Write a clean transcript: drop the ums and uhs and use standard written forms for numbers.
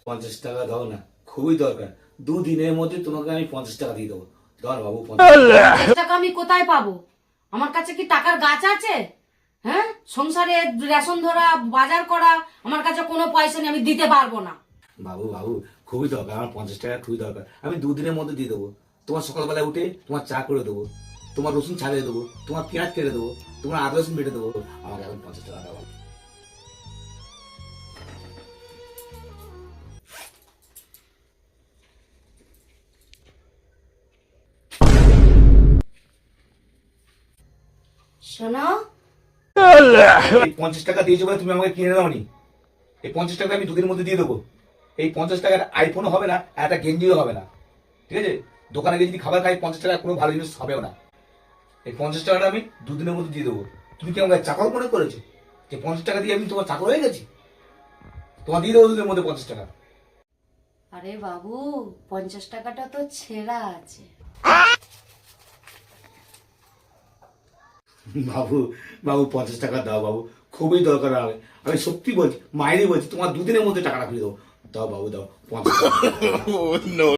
50 টাকা দাও না, খুবই দরকার। দুদিনের মধ্যে তোমাকে আমি 50 টাকা দিয়ে দেবো। দাও না বাবু 50 টাকা। টাকা আমি কোথায় পাবো? আমার কাছে কি টাকার গাছ আছে? হ্যাঁ, সংসারে রেশন ধরা, বাজার করা, আমার কাছে কোনো পয়সা নেই, আমি দিতে পারবো না। বাবু বাবু, খুবই দরকার, আমার 50 টাকা খুবই দরকার। আমি দুদিনের মধ্যে দিয়ে দেবো। তোমার সকালবেলায় উঠে তোমার চা করে দেবো, তোমার রসুন ছাড়িয়ে দেবো, তোমার পেঁয়াজ কেটে দেবো, তোমার আদা রসুন বেটে দেবো। আমাকে এখন 50 টাকা দাও। শোনো, এই 50 টাকা দিয়েছো বলে তুমি আমাকে কিনে দাওনি। এই 50 টাকা আমি দুদিনের মধ্যে দিয়ে দেবো। এই 50 টাকার আইফোনও হবে না, আর একটা গেঞ্জিও হবে না, ঠিক আছে? দোকানে গিয়ে যদি খাবার খাই 50 টাকা কোনো ভালো জিনিস হবেও না। এই 50 টাকাটা আমি দুদিনের মধ্যে দিয়ে দেবো। তুমি কি আমাকে চাকর মনে করেছো যে 50 টাকা দিয়ে আমি তোমার চাকর হয়ে গেছি? তোমার দিয়ে দেবো দুদিনের মধ্যে 50 টাকা। আরে বাবু, 50 টাকাটা তো ছেঁড়া আছে। বাবু বাবু, 50 টাকা দাও বাবু, খুবই দরকার হবে। আমি সত্যি বলছি, মায়েরই বলছি, তোমার দুদিনের মধ্যে টাকাটা ফিরে দেবো। দাও বাবু দাও 50 টাকা।